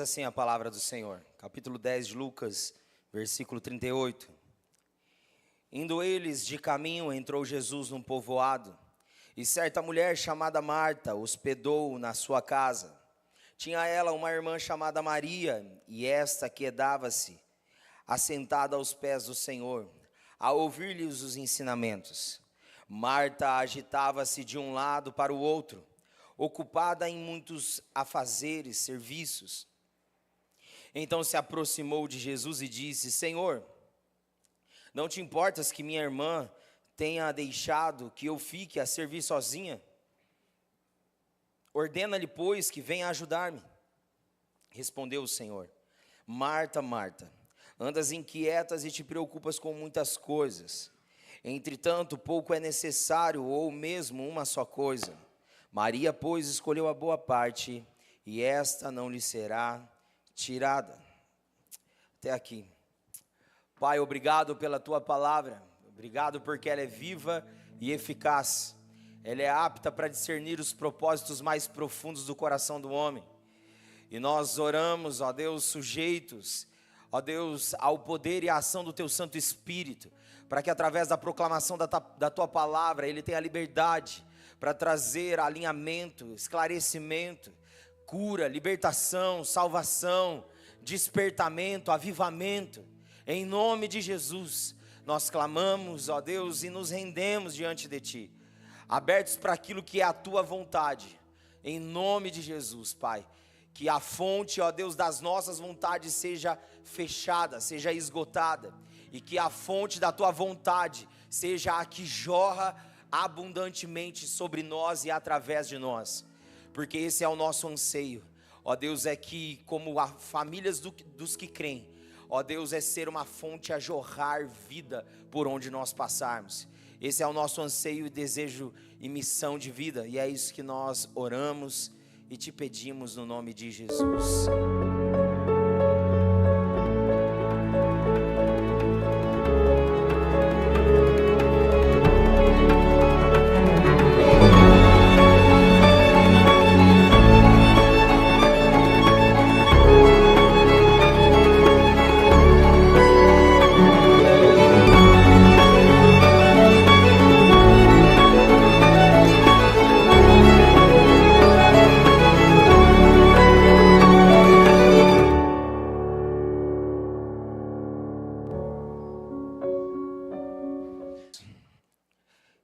Assim a palavra do Senhor, capítulo 10 de Lucas, versículo 38. Indo eles de caminho, entrou Jesus num povoado, e certa mulher chamada Marta hospedou-o na sua casa. Tinha ela uma irmã chamada Maria, e esta quedava-se assentada aos pés do Senhor, a ouvir-lhes os ensinamentos. Marta agitava-se de um lado para o outro, ocupada em muitos afazeres, serviços. Então se aproximou de Jesus e disse: Senhor, não te importas que minha irmã tenha deixado que eu fique a servir sozinha? Ordena-lhe, pois, que venha ajudar-me. Respondeu o Senhor: Marta, Marta, andas inquietas e te preocupas com muitas coisas. Entretanto, pouco é necessário, ou mesmo uma só coisa. Maria, pois, escolheu a boa parte, e esta não lhe será tirada. Até aqui. Pai, obrigado pela tua palavra. Obrigado porque ela é viva e eficaz. Ela é apta para discernir os propósitos mais profundos do coração do homem. E nós oramos, ó Deus, sujeitos, ó Deus, ao poder e à ação do teu Santo Espírito, para que através da proclamação da tua palavra, ele tenha liberdade para trazer alinhamento, esclarecimento, cura, libertação, salvação, despertamento, avivamento. Em nome de Jesus, nós clamamos, ó Deus, e nos rendemos diante de Ti, abertos para aquilo que é a Tua vontade. Em nome de Jesus, Pai, que a fonte, ó Deus, das nossas vontades seja fechada, seja esgotada, e que a fonte da Tua vontade seja a que jorra abundantemente sobre nós e através de nós. Porque esse é o nosso anseio, ó Deus, é que como as famílias dos que creem, ó Deus, é ser uma fonte a jorrar vida por onde nós passarmos. Esse é o nosso anseio e desejo e missão de vida, e é isso que nós oramos e te pedimos no nome de Jesus.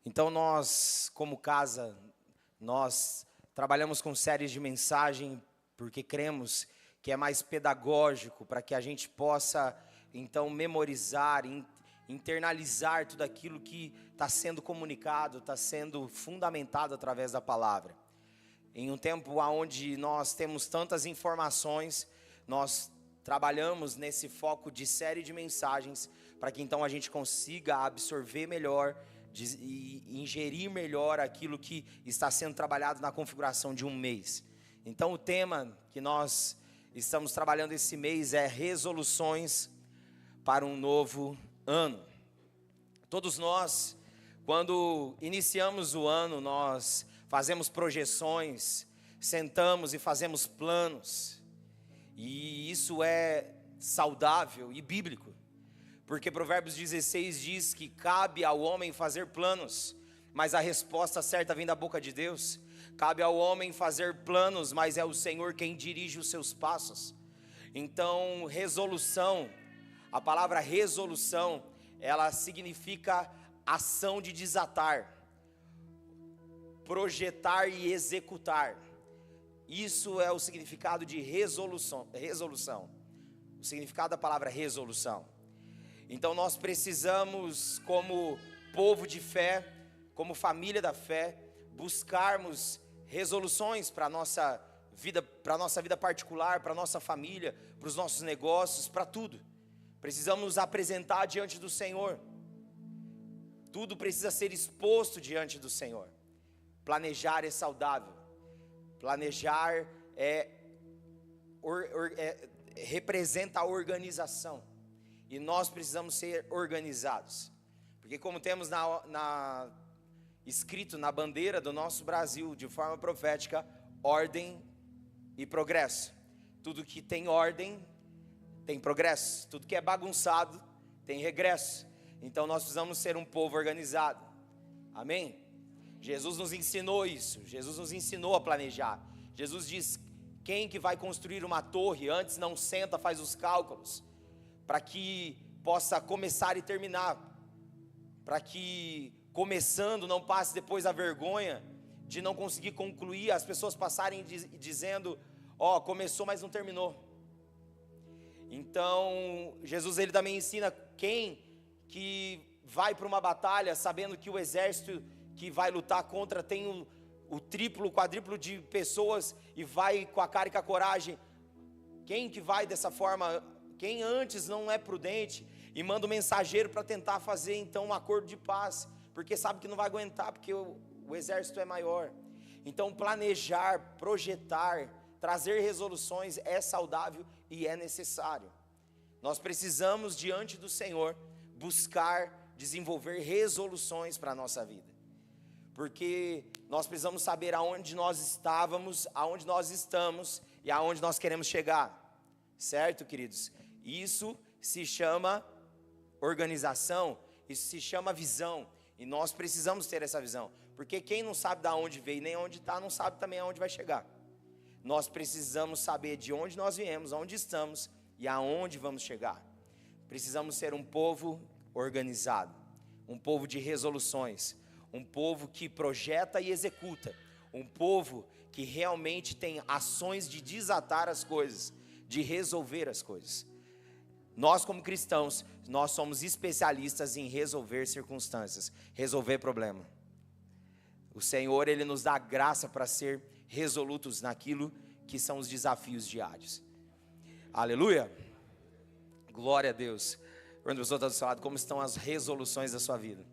Então nós, como casa, nós trabalhamos com séries de mensagem, porque cremos que é mais pedagógico, para que a gente possa, então, memorizar, internalizar tudo aquilo que está sendo comunicado, está sendo fundamentado através da palavra. Em um tempo onde nós temos tantas informações, nós trabalhamos nesse foco de série de mensagens, para que então a gente consiga absorver melhor e ingerir melhor aquilo que está sendo trabalhado na configuração de um mês. Então o tema que nós estamos trabalhando esse mês é resoluções para um novo ano. Todos nós, quando iniciamos o ano, nós fazemos projeções, sentamos e fazemos planos, e isso é saudável e bíblico. Porque Provérbios 16 diz que cabe ao homem fazer planos, mas a resposta certa vem da boca de Deus. Cabe ao homem fazer planos, mas é o Senhor quem dirige os seus passos. Então, resolução, a palavra resolução, ela significa ação de desatar, projetar e executar. Isso é o significado de resolução. O significado da palavra resolução. Então nós precisamos, como povo de fé, como família da fé, buscarmos resoluções para a nossa vida particular, para a nossa família, para os nossos negócios, para tudo. Precisamos nos apresentar diante do Senhor. Tudo precisa ser exposto diante do Senhor. Planejar é saudável. Planejar representa a organização. E nós precisamos ser organizados, porque como temos escrito na bandeira do nosso Brasil, de forma profética, ordem e progresso. Tudo que tem ordem tem progresso, tudo que é bagunçado tem regresso. Então nós precisamos ser um povo organizado. Amém? Jesus nos ensinou isso, Jesus nos ensinou a planejar. Jesus diz: quem que vai construir uma torre, antes não senta, faz os cálculos, para que possa começar e terminar, para que começando não passe depois a vergonha de não conseguir concluir, as pessoas passarem dizendo: ó, começou, mas não terminou. Então, Jesus ele também ensina quem que vai para uma batalha sabendo que o exército que vai lutar contra tem o triplo, o quadruplo de pessoas e vai com a cara e com a coragem. Quem que vai dessa forma? Quem antes não é prudente e manda um mensageiro para tentar fazer então um acordo de paz, porque sabe que não vai aguentar, porque o exército é maior. Então planejar, projetar, trazer resoluções é saudável e é necessário. Nós precisamos diante do Senhor buscar desenvolver resoluções para a nossa vida, porque nós precisamos saber aonde nós estávamos, aonde nós estamos e aonde nós queremos chegar, certo, queridos? Isso se chama organização, isso se chama visão, e nós precisamos ter essa visão, porque quem não sabe de onde veio nem onde está, não sabe também aonde vai chegar. Nós precisamos saber de onde nós viemos, onde estamos e aonde vamos chegar. Precisamos ser um povo organizado, um povo de resoluções, um povo que projeta e executa, um povo que realmente tem ações de desatar as coisas, de resolver as coisas. Nós como cristãos, nós somos especialistas em resolver circunstâncias, resolver problema. O Senhor, Ele nos dá graça para ser resolutos naquilo que são os desafios diários. Aleluia! Glória a Deus. Quando a pessoa está do seu lado, como estão as resoluções da sua vida?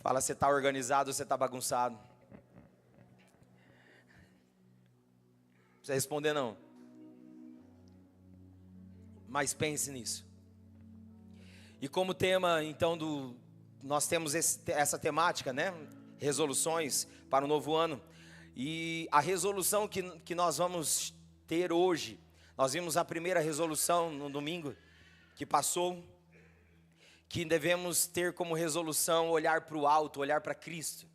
Fala, você está organizado ou você está bagunçado? Não precisa responder não, mas pense nisso. E como tema então nós temos essa temática, né? Resoluções para o novo ano. E a resolução que nós vamos ter hoje, nós vimos a primeira resolução no domingo que passou, que devemos ter como resolução olhar para o alto, olhar para Cristo.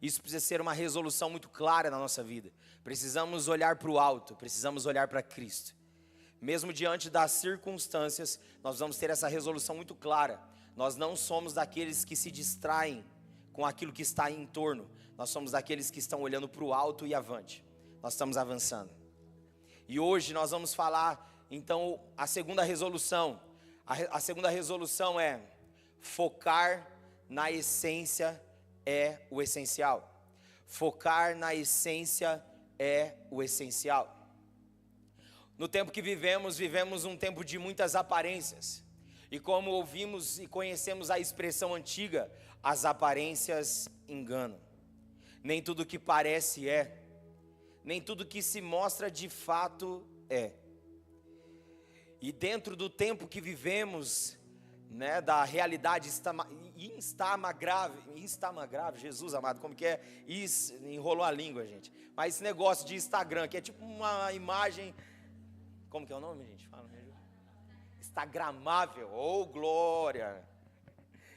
Isso precisa ser uma resolução muito clara na nossa vida. Precisamos olhar para o alto, precisamos olhar para Cristo. Mesmo diante das circunstâncias, nós vamos ter essa resolução muito clara. Nós não somos daqueles que se distraem com aquilo que está em torno. Nós somos daqueles que estão olhando para o alto e avante. Nós estamos avançando. E hoje nós vamos falar, então, a segunda resolução. A segunda resolução é: focar na essência é o essencial. Focar na essência é o essencial. No tempo que vivemos um tempo de muitas aparências. E como ouvimos e conhecemos a expressão antiga, as aparências enganam. Nem tudo que parece é, nem tudo que se mostra de fato é. E dentro do tempo que vivemos, né, da realidade instagramável, Jesus amado, como que é? Isso, enrolou a língua, gente. Mas esse negócio de Instagram, que é tipo uma imagem, como que é o nome, gente? Fala, instagramável, oh glória,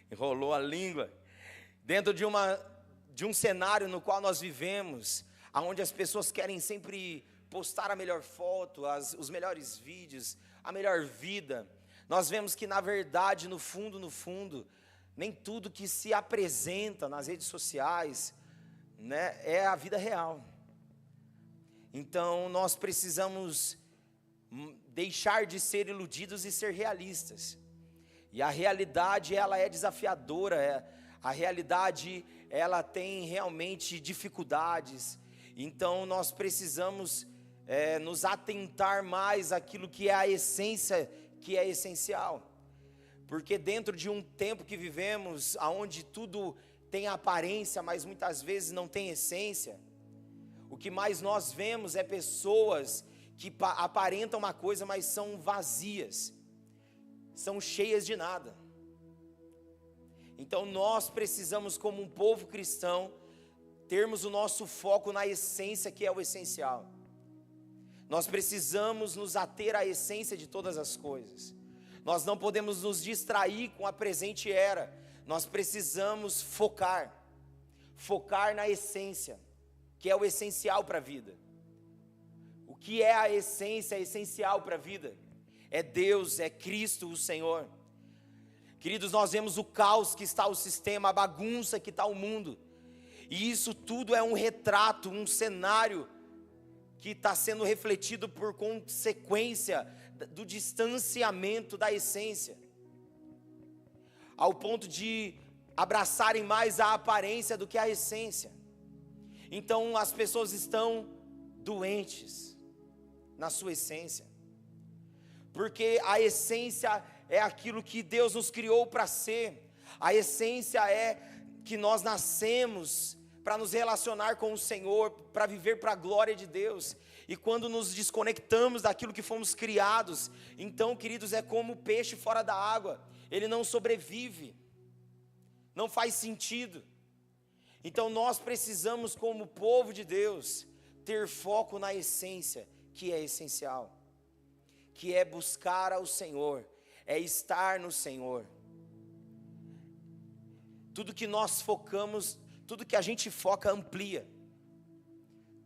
enrolou a língua. Dentro de um cenário no qual nós vivemos, onde as pessoas querem sempre postar a melhor foto, os melhores vídeos, a melhor vida, nós vemos que na verdade, no fundo, nem tudo que se apresenta nas redes sociais, né, é a vida real. Então nós precisamos deixar de ser iludidos e ser realistas. E a realidade, ela é desafiadora, a realidade, ela tem realmente dificuldades. Então nós precisamos nos atentar mais àquilo que é a essência, que é essencial. Porque dentro de um tempo que vivemos, onde tudo tem aparência, mas muitas vezes não tem essência, o que mais nós vemos é pessoas que aparentam uma coisa, mas são vazias, são cheias de nada. Então nós precisamos, como um povo cristão, termos o nosso foco na essência, que é o essencial. Nós precisamos nos ater à essência de todas as coisas. Nós não podemos nos distrair com a presente era. Nós precisamos focar na essência, que é o essencial para a vida. O que é a essência essencial para a vida? É Deus, é Cristo o Senhor. Queridos, nós vemos o caos que está o sistema, a bagunça que está o mundo. E isso tudo é um retrato, um cenário que está sendo refletido por consequência do distanciamento da essência, ao ponto de abraçarem mais a aparência do que a essência. Então as pessoas estão doentes na sua essência, porque a essência é aquilo que Deus nos criou para ser. A essência é que nós nascemos para nos relacionar com o Senhor, para viver para a glória de Deus. E quando nos desconectamos daquilo que fomos criados, então, queridos, é como o peixe fora da água, ele não sobrevive, não faz sentido. Então nós precisamos, como povo de Deus, ter foco na essência, que é essencial, que é buscar ao Senhor, é estar no Senhor. Tudo que nós focamos, tudo que a gente foca amplia.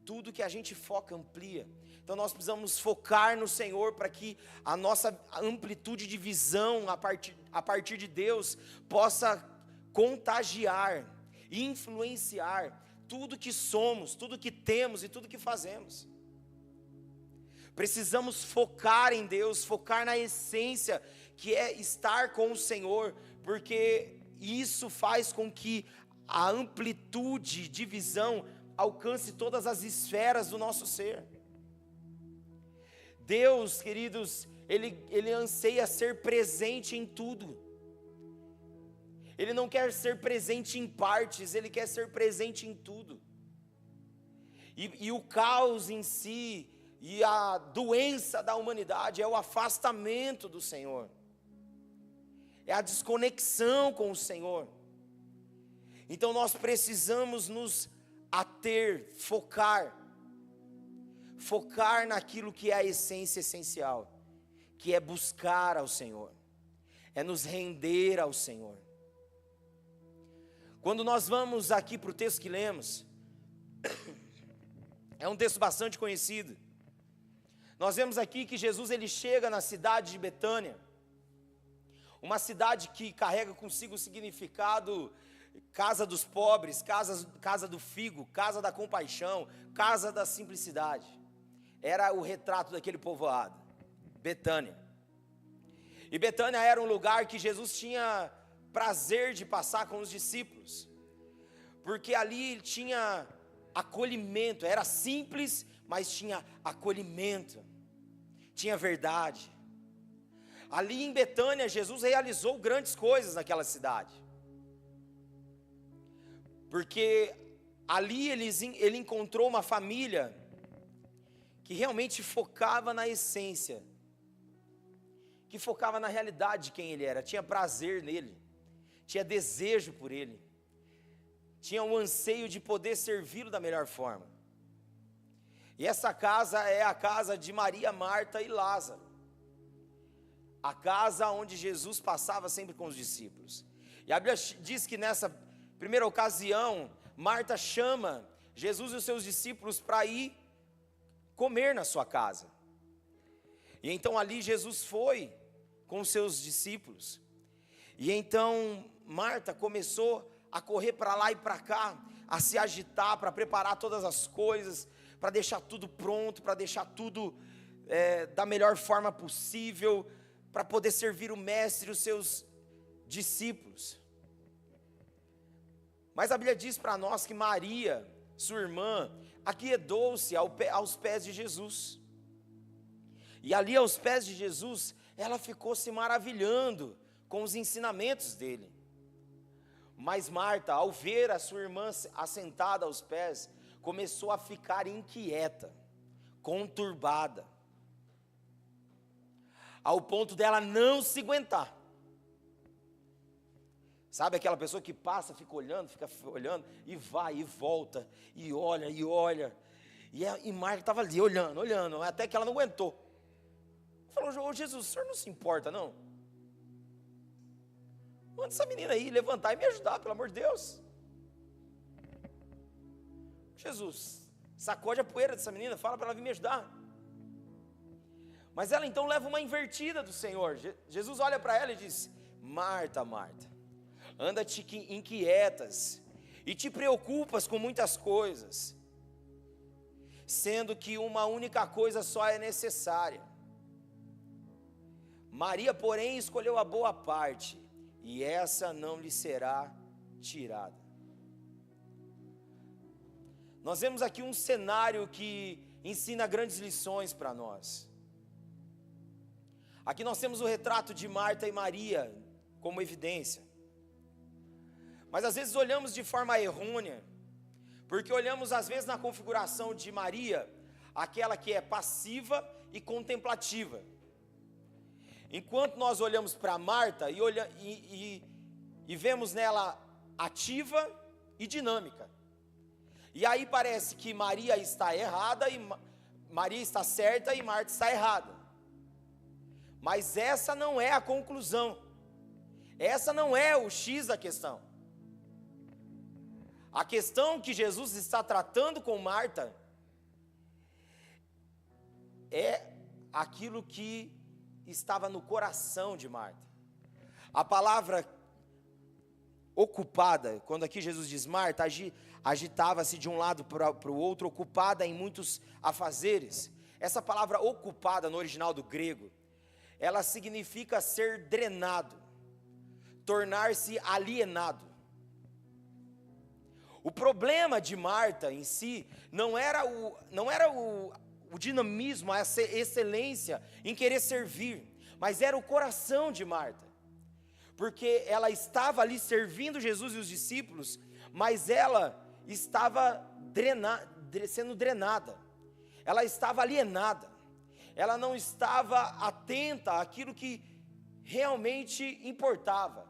Tudo que a gente foca amplia. Então nós precisamos focar no Senhor para que a nossa amplitude de visão a partir de Deus possa contagiar, influenciar tudo que somos, tudo que temos e tudo que fazemos. Precisamos focar em Deus, focar na essência, que é estar com o Senhor, porque isso faz com que a amplitude de visão alcance todas as esferas do nosso ser. Deus, queridos, Ele anseia ser presente em tudo. Ele não quer ser presente em partes, Ele quer ser presente em tudo. E o caos em si, e a doença da humanidade é o afastamento do Senhor, é a desconexão com o Senhor. Então nós precisamos nos ater, focar naquilo que é a essência essencial, que é buscar ao Senhor, é nos render ao Senhor. Quando nós vamos aqui para o texto que lemos, é um texto bastante conhecido. Nós vemos aqui que Jesus ele chega na cidade de Betânia, uma cidade que carrega consigo o significado casa dos pobres, casa do figo, casa da compaixão, casa da simplicidade. Era o retrato daquele povoado, Betânia. E Betânia era um lugar que Jesus tinha prazer de passar com os discípulos, porque ali tinha acolhimento, era simples, mas tinha acolhimento, tinha verdade. Ali em Betânia, Jesus realizou grandes coisas naquela cidade, porque ali ele encontrou uma família que realmente focava na essência, que focava na realidade de quem ele era, tinha prazer nele, tinha desejo por ele, tinha um anseio de poder servi-lo da melhor forma. E essa casa é a casa de Maria, Marta e Lázaro, a casa onde Jesus passava sempre com os discípulos. E a Bíblia diz que nessa primeira ocasião, Marta chama Jesus e os seus discípulos para ir comer na sua casa. E então ali Jesus foi com os seus discípulos. E então Marta começou a correr para lá e para cá, a se agitar para preparar todas as coisas, para deixar tudo pronto, para deixar tudo da melhor forma possível, para poder servir o mestre e os seus discípulos. Mas a Bíblia diz para nós que Maria, sua irmã, aquietou-se aos pés de Jesus. E ali aos pés de Jesus, ela ficou se maravilhando com os ensinamentos dele. Mas Marta, ao ver a sua irmã assentada aos pés, começou a ficar inquieta, conturbada, ao ponto dela não se aguentar. Sabe aquela pessoa que passa, fica olhando, e vai e volta, e olha, E Marta estava ali, olhando, até que ela não aguentou. Falou: ô Jesus, o senhor não se importa, não? Manda essa menina aí levantar e me ajudar, pelo amor de Deus. Jesus, sacode a poeira dessa menina, fala para ela vir me ajudar. Mas ela então leva uma invertida do Senhor. Jesus olha para ela e diz: Marta, Marta, anda-te inquietas e te preocupas com muitas coisas, sendo que uma única coisa só é necessária. Maria, porém, escolheu a boa parte, e essa não lhe será tirada. Nós vemos aqui um cenário que ensina grandes lições para nós. Aqui nós temos o retrato de Marta e Maria como evidência. Mas às vezes olhamos de forma errônea, porque olhamos às vezes na configuração de Maria, aquela que é passiva e contemplativa. Enquanto nós olhamos para Marta e vemos nela ativa e dinâmica. E aí parece que Maria está errada, Maria está certa e Marta está errada. Mas essa não é a conclusão. Essa não é o X da questão. A questão que Jesus está tratando com Marta é aquilo que estava no coração de Marta. A palavra ocupada, quando aqui Jesus diz Marta, agitava-se de um lado para o outro, ocupada em muitos afazeres. Essa palavra ocupada no original do grego, ela significa ser drenado, tornar-se alienado. O problema de Marta em si não era o dinamismo, essa excelência em querer servir, mas era o coração de Marta, porque ela estava ali servindo Jesus e os discípulos, mas ela estava sendo drenada, ela estava alienada, ela não estava atenta àquilo que realmente importava.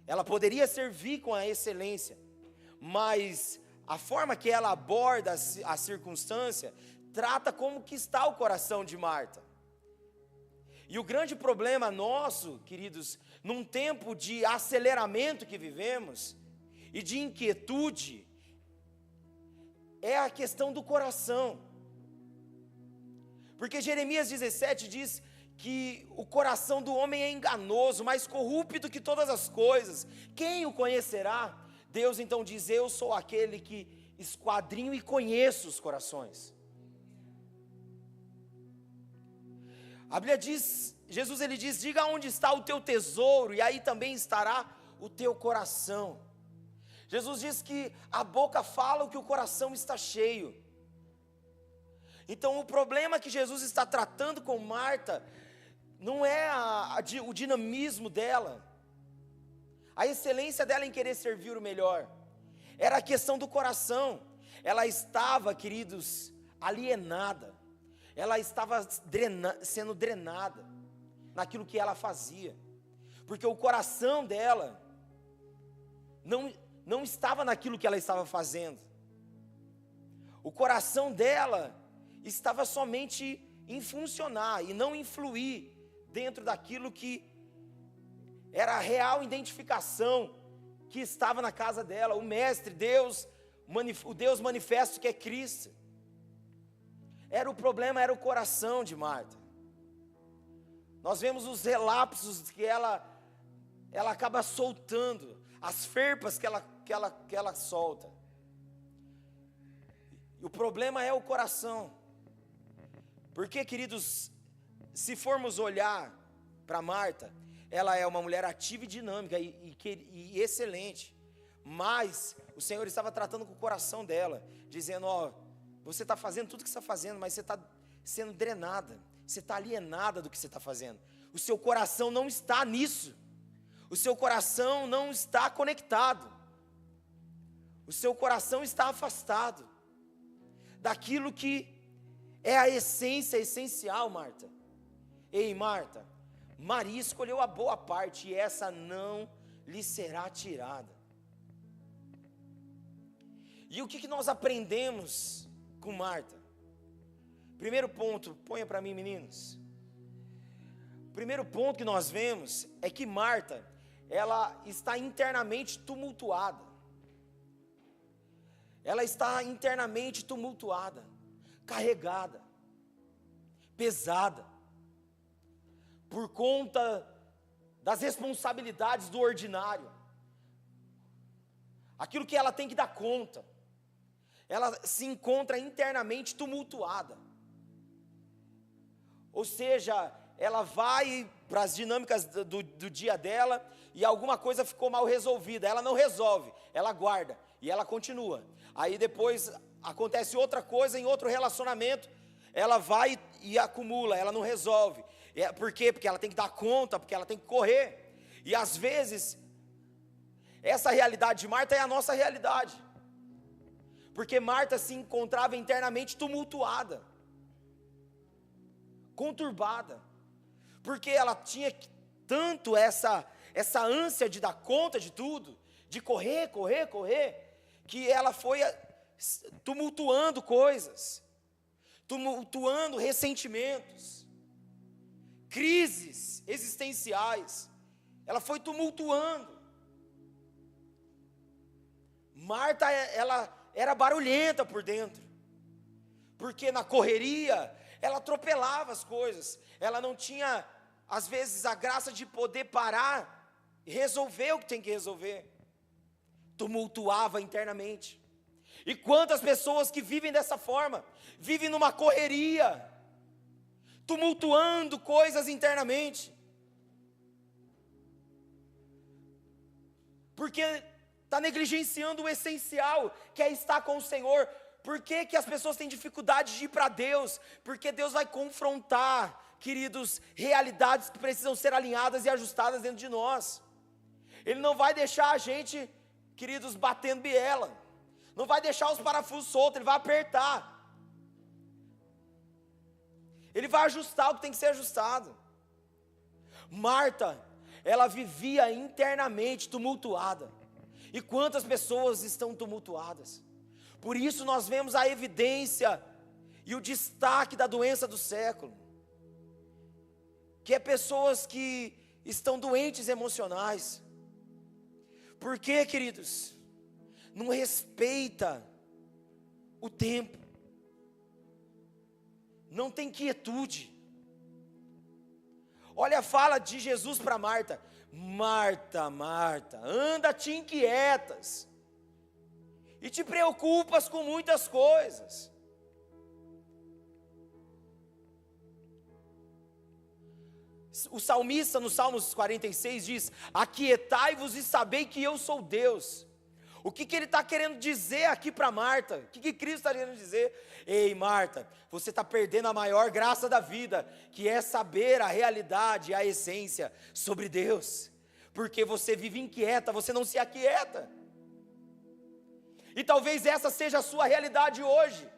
Ela poderia servir com a excelência, mas a forma que ela aborda a circunstância trata como que está o coração de Marta. E o grande problema nosso, queridos, num tempo de aceleramento que vivemos e de inquietude, é a questão do coração. Porque Jeremias 17 diz que o coração do homem é enganoso, mais corrupto que todas as coisas. Quem o conhecerá? Deus então diz: eu sou aquele que esquadrinho e conheço os corações. A Bíblia diz, Jesus ele diz: diga onde está o teu tesouro, e aí também estará o teu coração. Jesus diz que a boca fala o que o coração está cheio. Então o problema que Jesus está tratando com Marta não é o dinamismo dela, a excelência dela em querer servir o melhor, era a questão do coração. Ela estava, queridos, alienada, ela estava sendo drenada naquilo que ela fazia, porque o coração dela não estava naquilo que ela estava fazendo. O coração dela estava somente em funcionar e não influir dentro daquilo que era a real identificação que estava na casa dela, o Mestre, Deus, o Deus manifesto que é Cristo. O problema era o coração de Marta. Nós vemos os relapsos que ela acaba soltando, as ferpas que ela solta. E o problema é o coração. Porque, queridos, se formos olhar para Marta, ela é uma mulher ativa e dinâmica e excelente, mas o Senhor estava tratando com o coração dela, dizendo: ó, você está fazendo tudo o que você está fazendo, mas você está sendo drenada, você está alienada do que você está fazendo, o seu coração não está nisso, o seu coração não está conectado, o seu coração está afastado daquilo que é a essência essencial, Marta. Ei, Marta, Maria escolheu a boa parte, e essa não lhe será tirada. E o que nós aprendemos com Marta? Primeiro ponto, ponha para mim, meninos. Primeiro ponto que nós vemos é que Marta, ela está internamente tumultuada. Ela está internamente tumultuada, carregada, pesada, por conta das responsabilidades do ordinário, aquilo que ela tem que dar conta. Ela se encontra internamente tumultuada, ou seja, ela vai para as dinâmicas do dia dela, e alguma coisa ficou mal resolvida, ela não resolve, ela guarda, e ela continua. Aí depois acontece outra coisa em outro relacionamento, ela vai e acumula, ela não resolve. Por quê? Porque ela tem que dar conta, porque ela tem que correr. E às vezes, essa realidade de Marta é a nossa realidade. Porque Marta se encontrava internamente tumultuada, conturbada. Porque ela tinha tanto essa ânsia de dar conta de tudo, de correr, que ela foi tumultuando coisas, tumultuando ressentimentos, crises existenciais, ela foi tumultuando. Marta, ela era barulhenta por dentro, porque na correria, ela atropelava as coisas, ela não tinha, às vezes, a graça de poder parar e resolver o que tem que resolver, tumultuava internamente. E quantas pessoas que vivem dessa forma, vivem numa correria, tumultuando coisas internamente, porque está negligenciando o essencial, que é estar com o Senhor. Por que as pessoas têm dificuldade de ir para Deus? Porque Deus vai confrontar, queridos, realidades que precisam ser alinhadas e ajustadas dentro de nós. Ele não vai deixar a gente, queridos, batendo biela, não vai deixar os parafusos soltos, Ele vai apertar, Ele vai ajustar o que tem que ser ajustado. Marta, ela vivia internamente tumultuada, e quantas pessoas estão tumultuadas? Por isso nós vemos a evidência e o destaque da doença do século, que é pessoas que estão doentes emocionais. Por quê, queridos? Não respeita o tempo, não tem quietude. Olha a fala de Jesus para Marta: Marta, Marta, anda te inquietas e te preocupas com muitas coisas. O salmista no Salmos 46 diz: aquietai-vos e sabei que eu sou Deus. O que ele está querendo dizer aqui para Marta? O que Cristo está querendo dizer? Ei, Marta, você está perdendo a maior graça da vida, que é saber a realidade, a essência sobre Deus, porque você vive inquieta, você não se aquieta. E talvez essa seja a sua realidade hoje.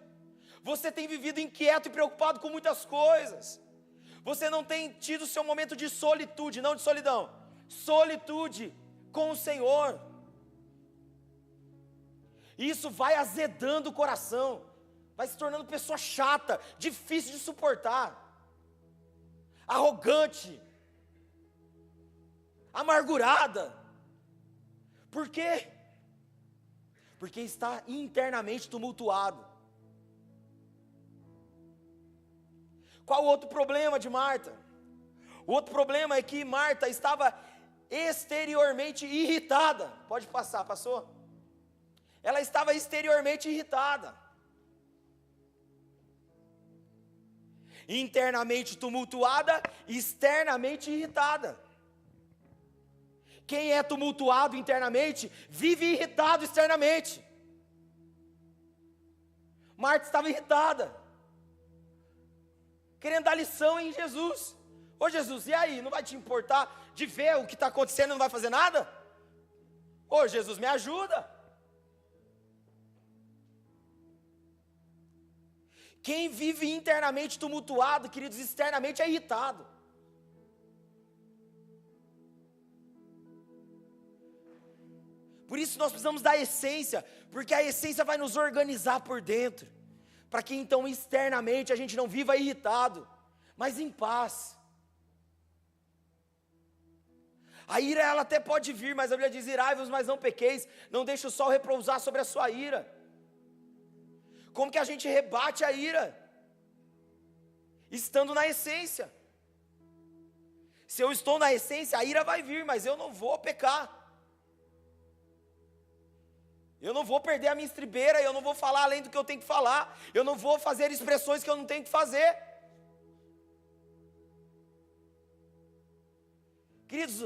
Você tem vivido inquieto e preocupado com muitas coisas. Você não tem tido o seu momento de solitude, não de solidão, solitude com o Senhor. Isso vai azedando o coração, vai se tornando pessoa chata, difícil de suportar, arrogante, amargurada. Por quê? Porque está internamente tumultuado. Qual o outro problema de Marta? O outro problema é que Marta estava exteriormente irritada. Pode passar, passou? Ela estava exteriormente irritada, internamente tumultuada, externamente irritada. Quem é tumultuado internamente, vive irritado externamente. Marta estava irritada, querendo dar lição em Jesus. Ô Jesus, e aí, não vai te importar de ver o que está acontecendo e não vai fazer nada? Ô Jesus, me ajuda. Quem vive internamente tumultuado, queridos, externamente é irritado. Por isso nós precisamos da essência, porque a essência vai nos organizar por dentro, para que então externamente a gente não viva irritado, mas em paz. A ira ela até pode vir, mas a Bíblia diz: irai-vos, mas não pequeis, não deixe o sol repousar sobre a sua ira. Como que a gente rebate a ira? Estando na essência. Se eu estou na essência, a ira vai vir, mas eu não vou pecar. Eu não vou perder a minha estribeira, eu não vou falar além do que eu tenho que falar, eu não vou fazer expressões que eu não tenho que fazer. Queridos,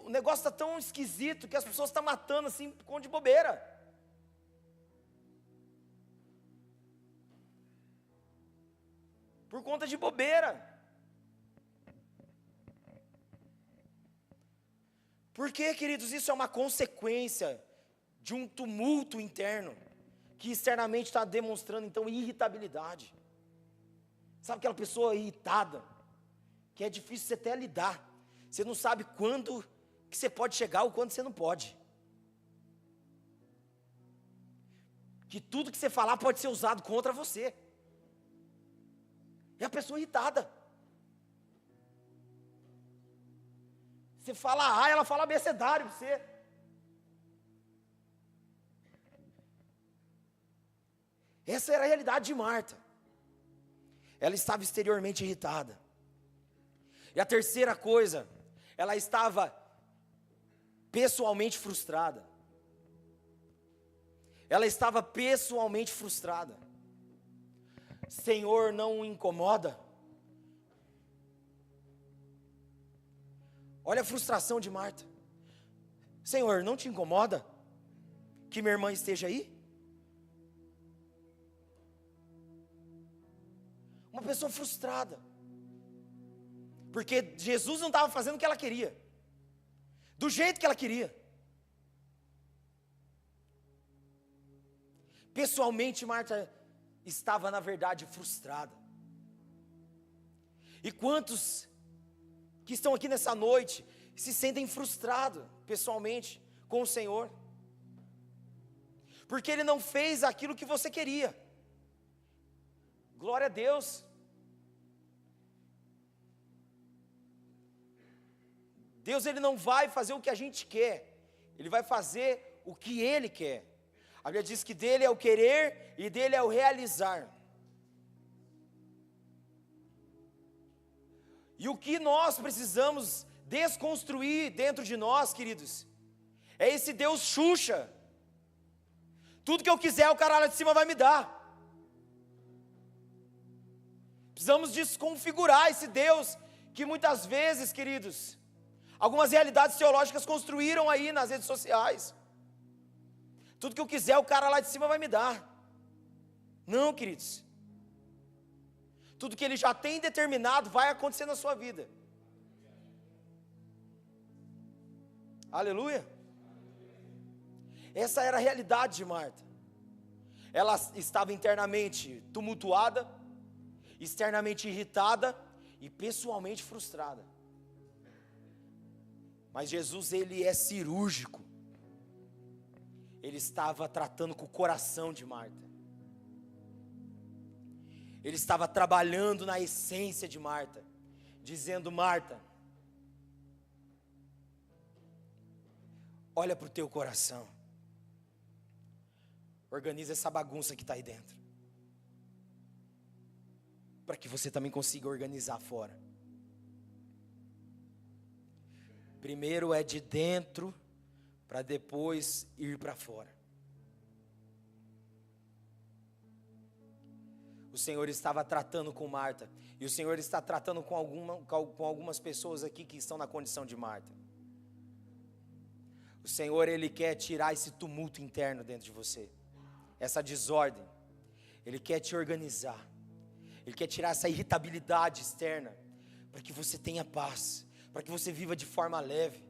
o negócio está tão esquisito que as pessoas estão matando assim por conta de bobeira. Por conta de bobeira. Porque, queridos, isso é uma consequência de um tumulto interno, que externamente está demonstrando, então, irritabilidade. Sabe aquela pessoa irritada, que é difícil você até lidar, você não sabe quando que você pode chegar ou quando você não pode. Que tudo que você falar pode ser usado contra você. É a pessoa irritada. Você fala A, ela fala abecedário para você. Essa era a realidade de Marta. Ela estava exteriormente irritada. E a terceira coisa, ela estava pessoalmente frustrada. Ela estava pessoalmente frustrada. Senhor, não o incomoda? Olha a frustração de Marta. Senhor, não te incomoda que minha irmã esteja aí? Uma pessoa frustrada. Porque Jesus não estava fazendo o que ela queria, do jeito que ela queria. Pessoalmente, Marta estava, na verdade, frustrada. E quantos que estão aqui nessa noite se sentem frustrados, pessoalmente, com o Senhor? Porque Ele não fez aquilo que você queria. Glória a Deus. Deus, Ele não vai fazer o que a gente quer, Ele vai fazer o que Ele quer. A Bíblia diz que dele é o querer e dele é o realizar. E o que nós precisamos desconstruir dentro de nós, queridos, é esse Deus Xuxa. Tudo que eu quiser, o cara lá de cima vai me dar. Precisamos desconfigurar esse Deus que muitas vezes, queridos, algumas realidades teológicas construíram aí nas redes sociais. Tudo que eu quiser, o cara lá de cima vai me dar. Não, queridos. Tudo que Ele já tem determinado vai acontecer na sua vida. Aleluia. Essa era a realidade de Marta. Ela estava internamente tumultuada, externamente irritada e pessoalmente frustrada. Mas Jesus, Ele é cirúrgico. Ele estava tratando com o coração de Marta. Ele estava trabalhando na essência de Marta, dizendo: Marta, olha para o teu coração, organiza essa bagunça que está aí dentro, para que você também consiga organizar fora. Primeiro é de dentro, para depois ir para fora. O Senhor estava tratando com Marta, e o Senhor está tratando com algumas pessoas aqui que estão na condição de Marta. O Senhor, Ele quer tirar esse tumulto interno dentro de você, essa desordem. Ele quer te organizar, Ele quer tirar essa irritabilidade externa, para que você tenha paz, para que você viva de forma leve,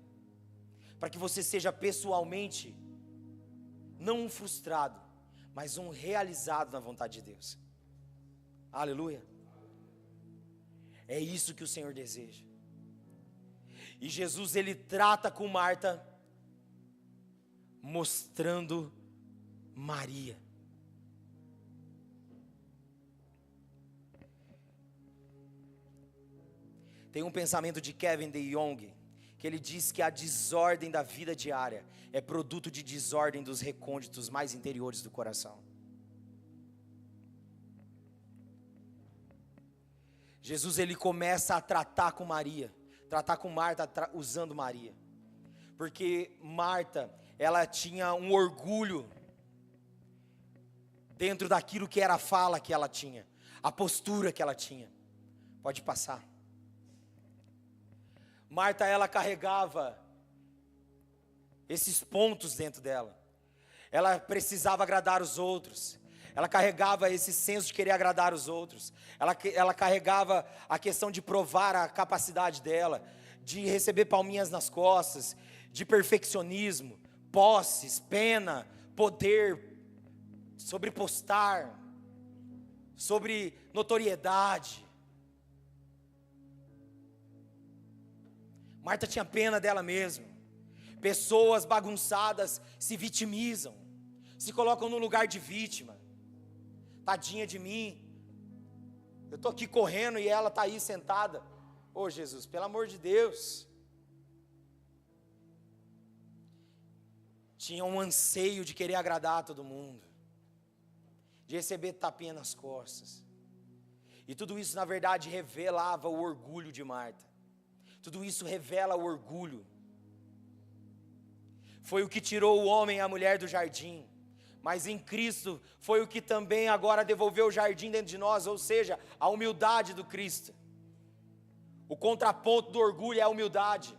para que você seja pessoalmente, não um frustrado, mas um realizado na vontade de Deus. Aleluia. É isso que o Senhor deseja. E Jesus, Ele trata com Marta, mostrando Maria. Tem um pensamento de Kevin DeYoung, que ele diz que a desordem da vida diária é produto de desordem dos recônditos mais interiores do coração. Jesus, ele começa a tratar com Maria, tratar com Marta usando Maria, porque Marta, ela tinha um orgulho dentro daquilo que era a fala que ela tinha, a postura que ela tinha. Pode passar. Marta, ela carregava esses pontos dentro dela. Ela precisava agradar os outros. Ela carregava esse senso de querer agradar os outros. Ela carregava a questão de provar a capacidade dela, de receber palminhas nas costas, de perfeccionismo, posses, pena, poder, sobre postar, sobre notoriedade. Marta tinha pena dela mesma. Pessoas bagunçadas se vitimizam, se colocam no lugar de vítima. Tadinha de mim, eu estou aqui correndo e ela está aí sentada. Ô Jesus, pelo amor de Deus. Tinha um anseio de querer agradar a todo mundo, de receber tapinha nas costas. E tudo isso na verdade revelava o orgulho de Marta. Tudo isso revela o orgulho. Foi o que tirou o homem e a mulher do jardim, mas em Cristo foi o que também agora devolveu o jardim dentro de nós, ou seja, a humildade do Cristo. O contraponto do orgulho é a humildade.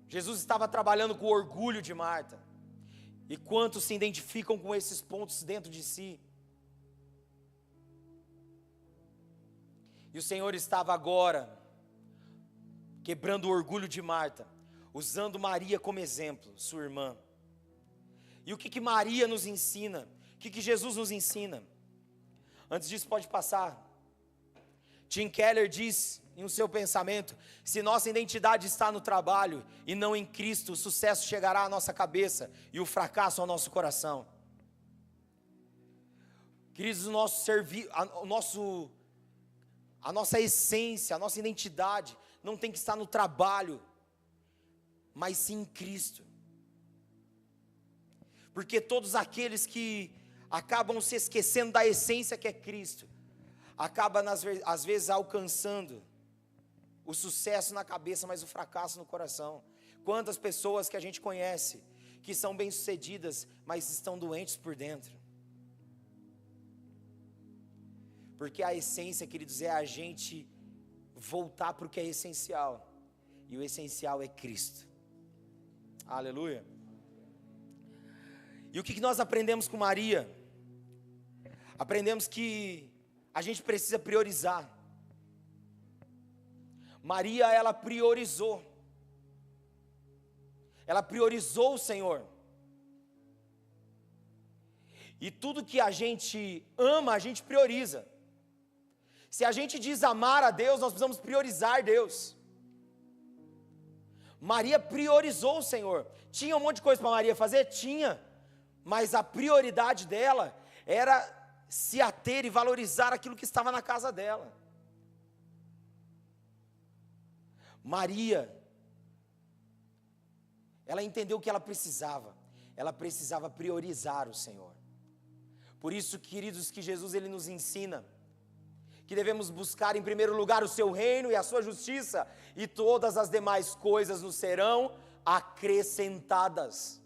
Jesus estava trabalhando com o orgulho de Marta. E quantos se identificam com esses pontos dentro de si? E o Senhor estava agora quebrando o orgulho de Marta, usando Maria como exemplo, sua irmã. E o que Maria nos ensina? O que Jesus nos ensina? Antes disso, pode passar. Tim Keller diz em seu pensamento: se nossa identidade está no trabalho e não em Cristo, o sucesso chegará à nossa cabeça e o fracasso ao nosso coração. Queridos, a nossa essência, a nossa identidade não tem que estar no trabalho, mas sim em Cristo. Porque todos aqueles que acabam se esquecendo da essência que é Cristo, acabam às vezes alcançando o sucesso na cabeça, mas o fracasso no coração. Quantas pessoas que a gente conhece, que são bem-sucedidas, mas estão doentes por dentro. Porque a essência, queridos, é a gente voltar para o que é essencial. E o essencial é Cristo. Aleluia. E o que nós aprendemos com Maria? Aprendemos que a gente precisa priorizar. Maria, ela priorizou. Ela priorizou o Senhor. E tudo que a gente ama, a gente prioriza. Se a gente diz amar a Deus, nós precisamos priorizar Deus. Maria priorizou o Senhor. Tinha um monte de coisa para Maria fazer? Tinha. Mas a prioridade dela era se ater e valorizar aquilo que estava na casa dela. Maria, ela entendeu o que ela precisava. Ela precisava priorizar o Senhor. Por isso, queridos, que Jesus ele nos ensina que devemos buscar em primeiro lugar o seu reino e a sua justiça, e todas as demais coisas nos serão acrescentadas.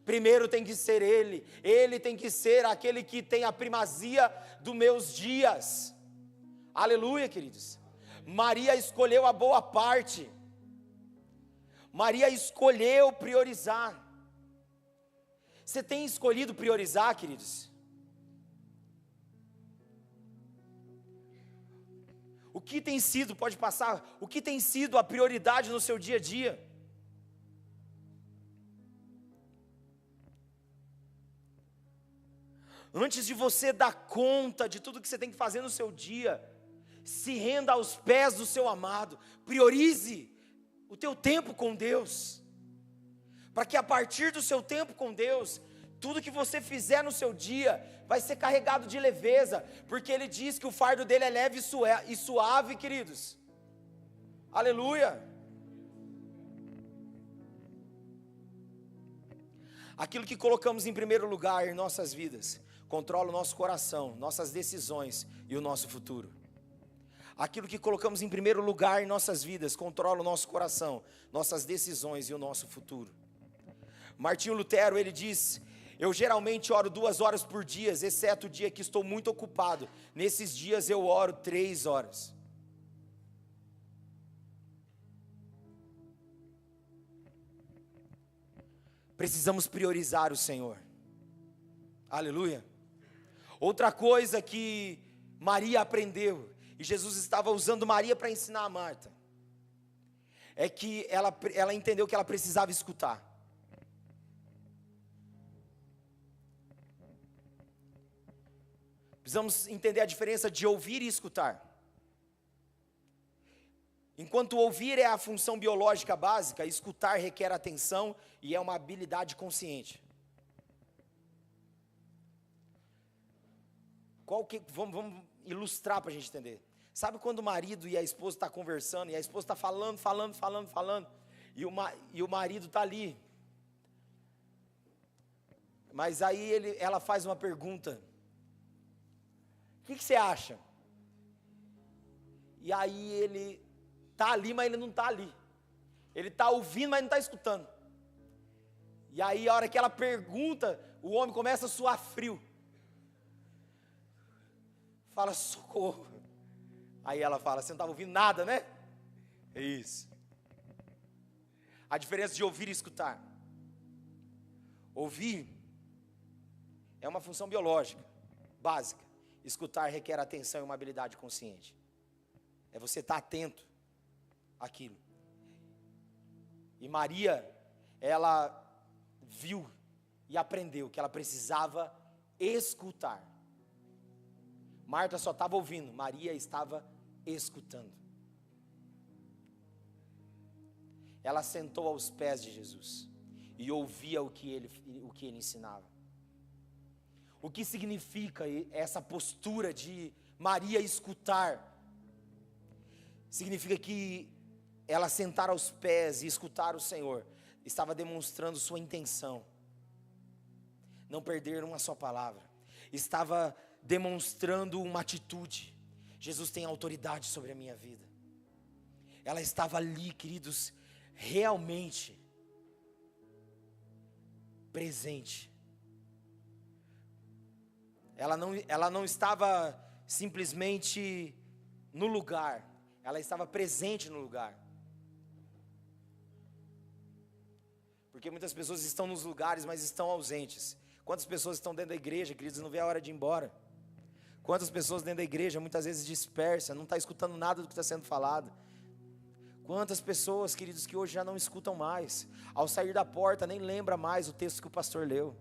Primeiro tem que ser Ele tem que ser aquele que tem a primazia dos meus dias. Aleluia, queridos. Maria escolheu a boa parte. Maria escolheu priorizar. Você tem escolhido priorizar, queridos? O que tem sido, pode passar, o que tem sido a prioridade no seu dia a dia? Antes de você dar conta de tudo que você tem que fazer no seu dia, se renda aos pés do seu amado, priorize o teu tempo com Deus, para que a partir do seu tempo com Deus, Tudo que você fizer no seu dia vai ser carregado de leveza, porque Ele diz que o fardo dele é leve e suave, queridos. Aleluia. Aquilo que colocamos em primeiro lugar em nossas vidas controla o nosso coração, nossas decisões e o nosso futuro. Aquilo que colocamos em primeiro lugar em nossas vidas controla o nosso coração, nossas decisões e o nosso futuro. Martinho Lutero, ele diz: eu geralmente oro 2 horas por dia, exceto o dia que estou muito ocupado. Nesses dias eu oro 3 horas. Precisamos priorizar o Senhor. Aleluia. Outra coisa que Maria aprendeu, e Jesus estava usando Maria para ensinar a Marta, é que ela entendeu que ela precisava escutar. Precisamos entender a diferença de ouvir e escutar. Enquanto ouvir é a função biológica básica, escutar requer atenção e é uma habilidade consciente. Vamos ilustrar para a gente entender. Sabe quando o marido e a esposa estão conversando, e a esposa está falando, e o marido está ali. Mas aí ela faz uma pergunta: o que você acha? E aí ele está ali, mas ele não está ali. Ele está ouvindo, mas não está escutando. E aí a hora que ela pergunta, o homem começa a suar frio. Fala: socorro. Aí ela fala: você não estava ouvindo nada, né? É isso. A diferença de ouvir e escutar. Ouvir é uma função biológica, básica. Escutar requer atenção e uma habilidade consciente. É você estar atento àquilo. E Maria, ela viu e aprendeu que ela precisava escutar. Marta só estava ouvindo, Maria estava escutando. Ela sentou aos pés de Jesus e ouvia o que ele ensinava. O que significa essa postura de Maria escutar? Significa que ela sentar aos pés e escutar o Senhor estava demonstrando sua intenção, não perder uma só palavra. Estava demonstrando uma atitude: Jesus tem autoridade sobre a minha vida. Ela estava ali, queridos, realmente presente. Ela não estava simplesmente no lugar, ela estava presente no lugar. Porque muitas pessoas estão nos lugares, mas estão ausentes. Quantas pessoas estão dentro da igreja, queridos, não vê a hora de ir embora? Quantas pessoas dentro da igreja, muitas vezes dispersa, não está escutando nada do que está sendo falado? Quantas pessoas, queridos, que hoje já não escutam mais, ao sair da porta nem lembra mais o texto que o pastor leu,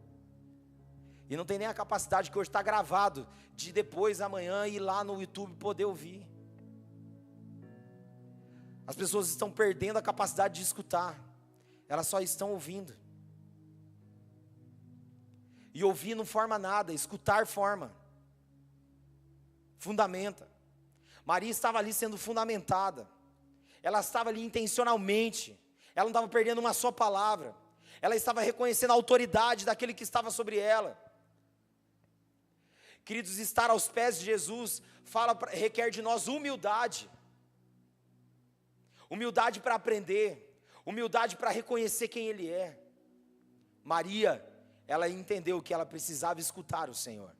e não tem nem a capacidade que hoje está gravado, de depois, amanhã, ir lá no YouTube poder ouvir. As pessoas estão perdendo a capacidade de escutar, elas só estão ouvindo. E ouvir não forma nada, escutar forma, fundamenta. Maria estava ali sendo fundamentada, ela estava ali intencionalmente, ela não estava perdendo uma só palavra, ela estava reconhecendo a autoridade daquele que estava sobre ela. Queridos, estar aos pés de Jesus requer de nós humildade. Humildade para aprender, humildade para reconhecer quem Ele é. Maria, ela entendeu que ela precisava escutar o Senhor.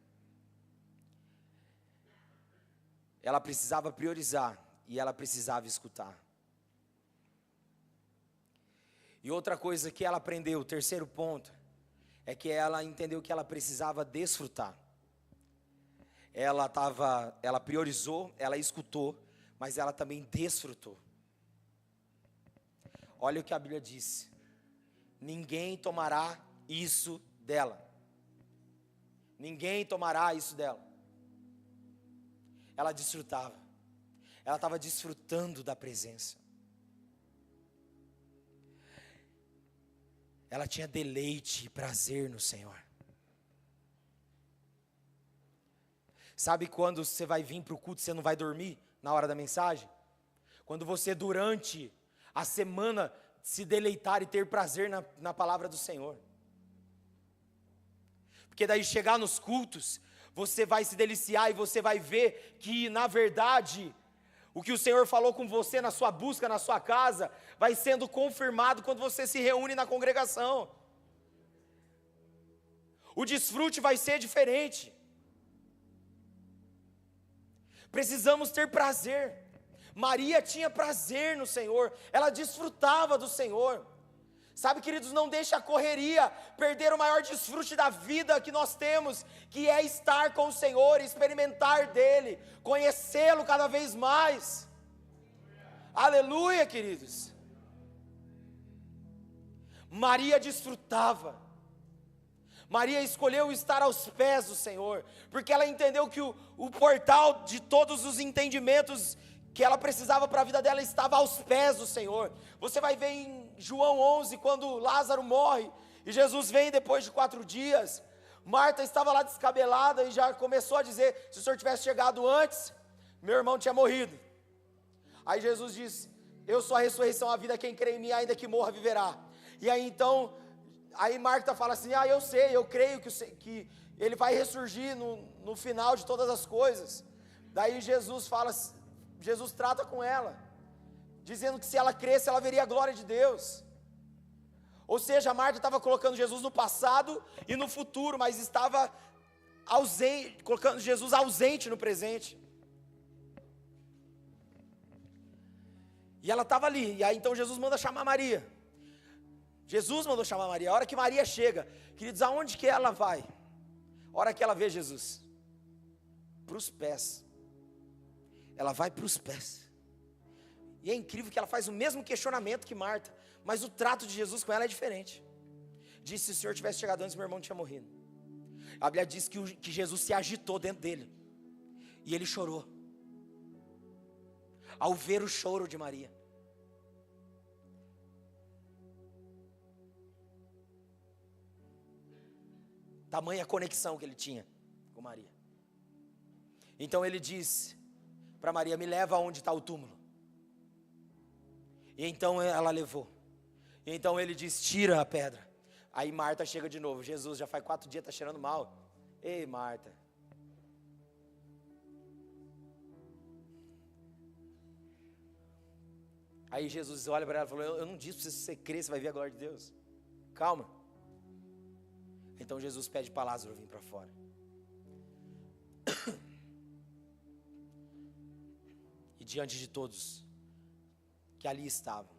Ela precisava priorizar e ela precisava escutar. E outra coisa que ela aprendeu, o terceiro ponto, é que ela entendeu que ela precisava desfrutar. Ela priorizou, ela escutou, mas ela também desfrutou. Olha o que a Bíblia diz: ninguém tomará isso dela. Ninguém tomará isso dela. Ela desfrutava. Ela estava desfrutando da presença. Ela tinha deleite e prazer no Senhor. Sabe quando você vai vir para o culto e você não vai dormir na hora da mensagem? Quando você durante a semana se deleitar e ter prazer na palavra do Senhor. Porque daí chegar nos cultos, você vai se deliciar e você vai ver que na verdade, o que o Senhor falou com você na sua busca, na sua casa, vai sendo confirmado quando você se reúne na congregação. O desfrute vai ser diferente. Precisamos ter prazer. Maria tinha prazer no Senhor, ela desfrutava do Senhor. Sabe, queridos, não deixe a correria perder o maior desfrute da vida que nós temos, que é estar com o Senhor, experimentar dEle, conhecê-lo cada vez mais. Aleluia, queridos. Maria desfrutava. Maria escolheu estar aos pés do Senhor, porque ela entendeu que o portal de todos os entendimentos que ela precisava para a vida dela estava aos pés do Senhor. Você vai ver em João 11, quando Lázaro morre, e Jesus vem depois de 4 dias, Marta estava lá descabelada e já começou a dizer, se o Senhor tivesse chegado antes, meu irmão tinha morrido. Aí Jesus diz, eu sou a ressurreição, a vida, quem crê em mim, ainda que morra, viverá. E aí então, aí Marta fala assim, eu sei, eu creio que ele vai ressurgir no final de todas as coisas. Daí Jesus trata com ela, dizendo que se ela cresce, ela veria a glória de Deus. Ou seja, Marta estava colocando Jesus no passado e no futuro, mas estava ausente, colocando Jesus ausente no presente. E ela estava ali, e aí então Jesus manda chamar Maria. Jesus mandou chamar Maria. A hora que Maria chega, queridos, aonde que ela vai? A hora que ela vê Jesus? Para os pés. Ela vai para os pés. E é incrível que ela faz o mesmo questionamento que Marta, mas o trato de Jesus com ela é diferente. Diz, se o Senhor tivesse chegado antes, meu irmão tinha morrido. A Bíblia diz que Jesus se agitou dentro dele, e ele chorou, ao ver o choro de Maria. Tamanha conexão que ele tinha com Maria. Então ele diz para Maria, me leva aonde está o túmulo. E então ela levou. E então ele diz, tira a pedra. Aí Marta chega de novo, Jesus já faz 4 dias, está cheirando mal. Ei, Marta. Aí Jesus olha para ela e falou, eu não disse para você crer, você vai ver a glória de Deus. Calma. Então Jesus pede para Lázaro vir para fora. E diante de todos que ali estavam,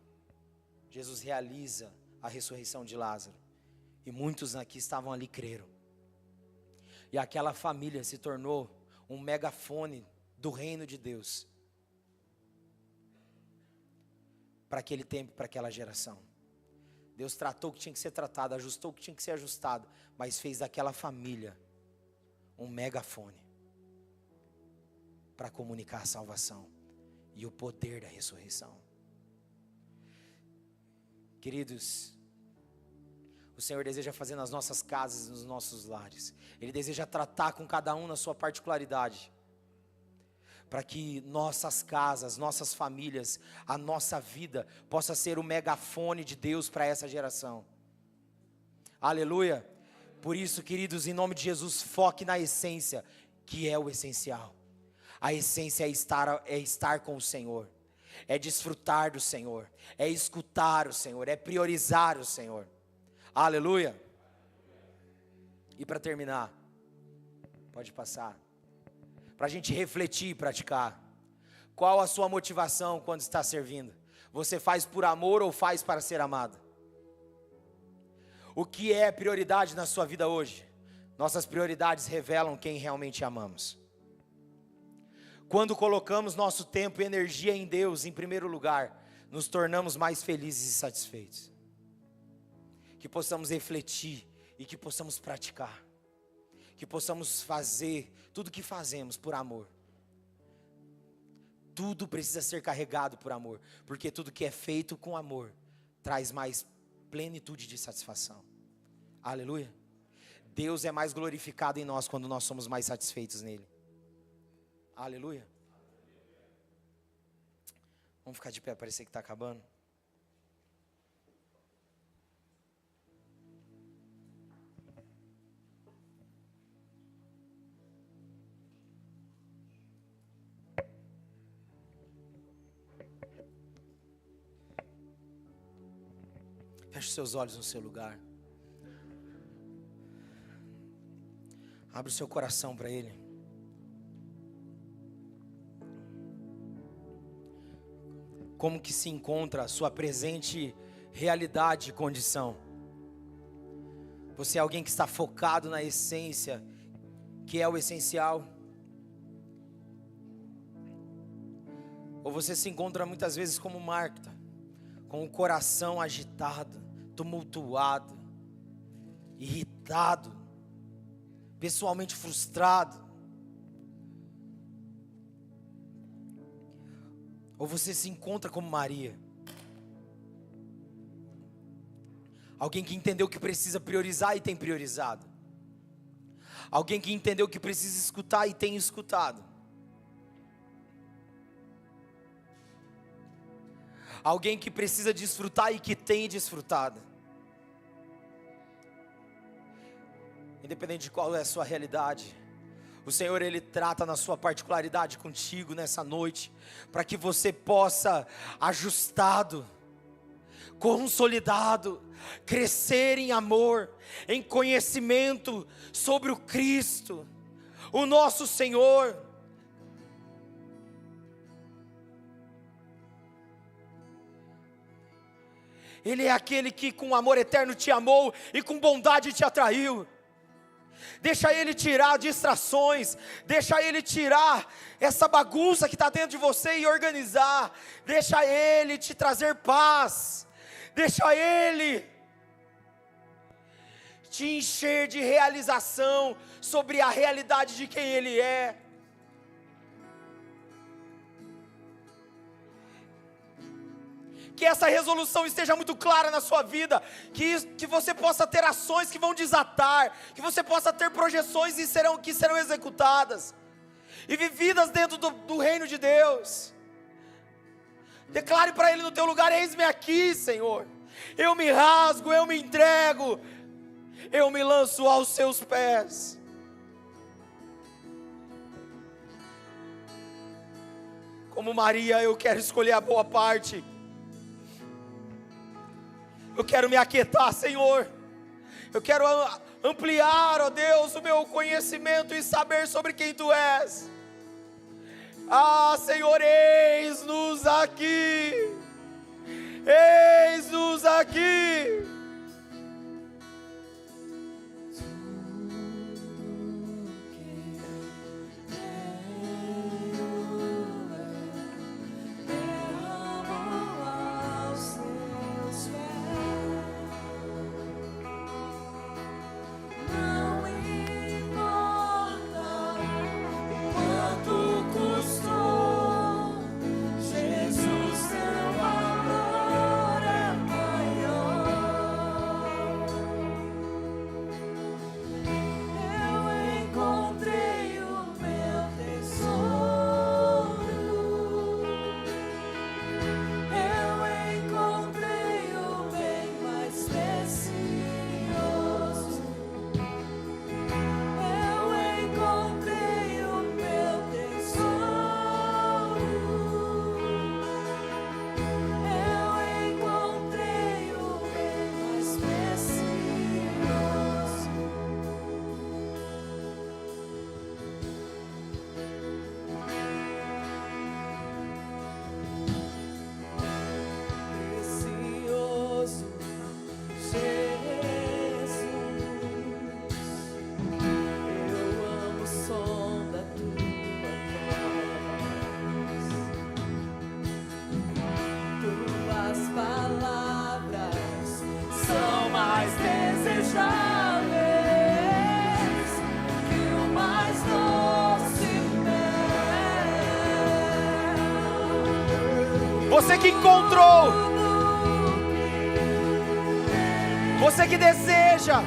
Jesus realiza a ressurreição de Lázaro. E muitos aqui estavam ali creram. E aquela família se tornou um megafone do reino de Deus. Para aquele tempo, para aquela geração. Deus tratou o que tinha que ser tratado, ajustou o que tinha que ser ajustado, mas fez daquela família um megafone para comunicar a salvação e o poder da ressurreição. Queridos, o Senhor deseja fazer nas nossas casas, nos nossos lares. Ele deseja tratar com cada um na sua particularidade, para que nossas casas, nossas famílias, a nossa vida possa ser o megafone de Deus para essa geração. Aleluia. Por isso, queridos, em nome de Jesus, foque na essência, que é o essencial. A essência é estar com o Senhor, é desfrutar do Senhor, é escutar o Senhor, é priorizar o Senhor. Aleluia. E para terminar, pode passar, para a gente refletir e praticar. Qual a sua motivação quando está servindo? Você faz por amor ou faz para ser amado? O que é prioridade na sua vida hoje? Nossas prioridades revelam quem realmente amamos. Quando colocamos nosso tempo e energia em Deus em primeiro lugar, nos tornamos mais felizes e satisfeitos. Que possamos refletir e que possamos praticar. Que possamos fazer tudo o que fazemos por amor. Tudo precisa ser carregado por amor, porque tudo que é feito com amor traz mais plenitude de satisfação. Aleluia. Deus é mais glorificado em nós quando nós somos mais satisfeitos nele. Aleluia. Vamos ficar de pé, parecer que está acabando. Feche os seus olhos no seu lugar. Abre o seu coração para Ele. Como que se encontra a sua presente realidade e condição? Você é alguém que está focado na essência, que é o essencial? Ou você se encontra muitas vezes como Marta, com o coração agitado, tumultuado, irritado, pessoalmente frustrado? Ou você se encontra como Maria, alguém que entendeu que precisa priorizar e tem priorizado, alguém que entendeu que precisa escutar e tem escutado, alguém que precisa desfrutar e que tem desfrutado. Independente de qual é a sua realidade, o Senhor, Ele trata na sua particularidade contigo nessa noite, para que você possa, ajustado, consolidado, crescer em amor, em conhecimento sobre o Cristo, o nosso Senhor. Ele é aquele que com amor eterno te amou e com bondade te atraiu. Deixa Ele tirar distrações, deixa Ele tirar essa bagunça que está dentro de você e organizar. Deixa Ele te trazer paz, deixa Ele te encher de realização sobre a realidade de quem Ele é. Que essa resolução esteja muito clara na sua vida, que você possa ter ações que vão desatar, que você possa ter projeções que serão executadas, e vividas dentro do reino de Deus. Declare para Ele no teu lugar: eis-me aqui, Senhor, eu me rasgo, eu me entrego, eu me lanço aos seus pés. Como Maria, eu quero escolher a boa parte. Eu quero me aquietar, Senhor. Eu quero ampliar, ó Deus, o meu conhecimento e saber sobre quem Tu és. Ah, Senhor, eis-nos aqui. Eis-nos aqui. Você que encontrou, você que deseja,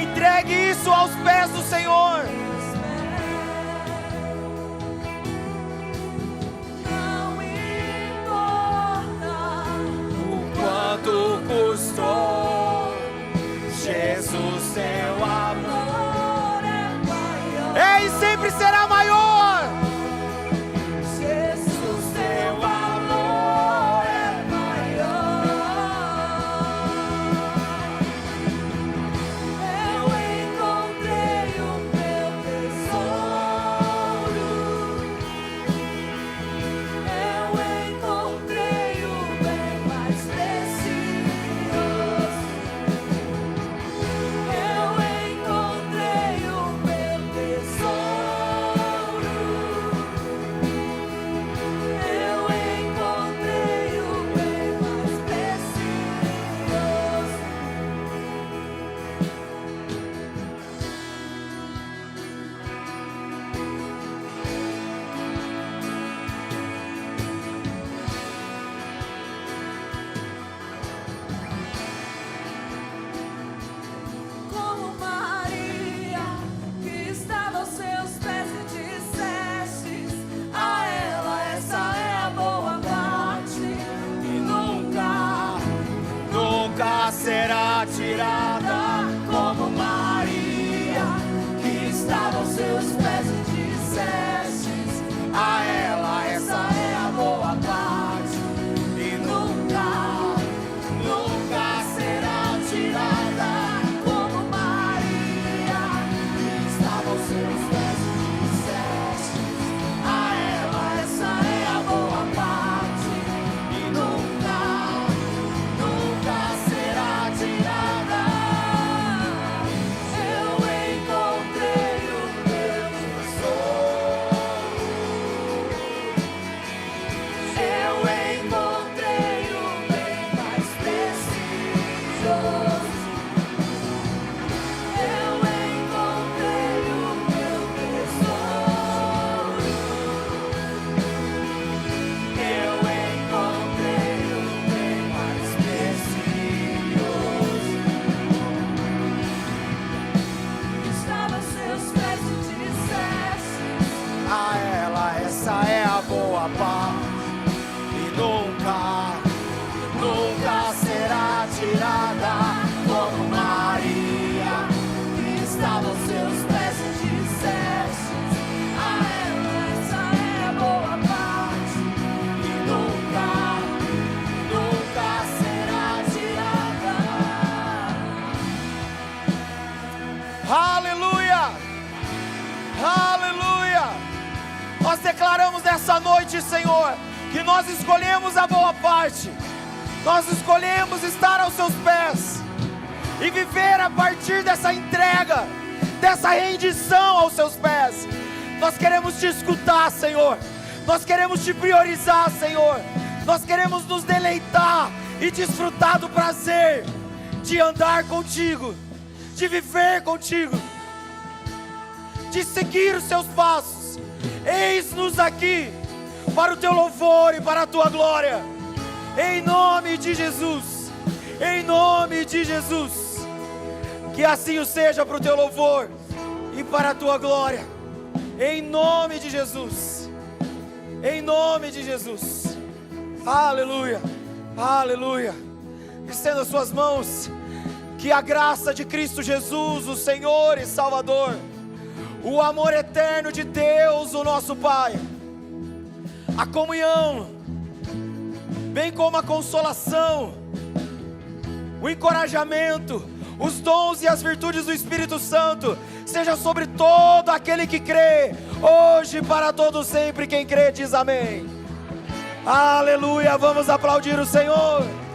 entregue isso aos pés do Senhor. declaramos nessa noite, Senhor, que nós escolhemos a boa parte. Nós escolhemos estar aos seus pés e viver a partir dessa entrega, dessa rendição aos seus pés. Nós queremos te escutar, Senhor. Nós queremos te priorizar, Senhor. Nós queremos nos deleitar e desfrutar do prazer de andar contigo, de viver contigo, de seguir os seus passos. Eis-nos aqui para o teu louvor e para a tua glória, em nome de Jesus, em nome de Jesus. Que assim o seja para o teu louvor e para a tua glória, em nome de Jesus, em nome de Jesus. Aleluia, aleluia. Estenda as suas mãos. Que a graça de Cristo Jesus, o Senhor e Salvador, o amor eterno de Deus, o nosso Pai, a comunhão, bem como a consolação, o encorajamento, os dons e as virtudes do Espírito Santo, seja sobre todo aquele que crê, hoje e para todo sempre. Quem crê diz amém. Aleluia. Vamos aplaudir o Senhor.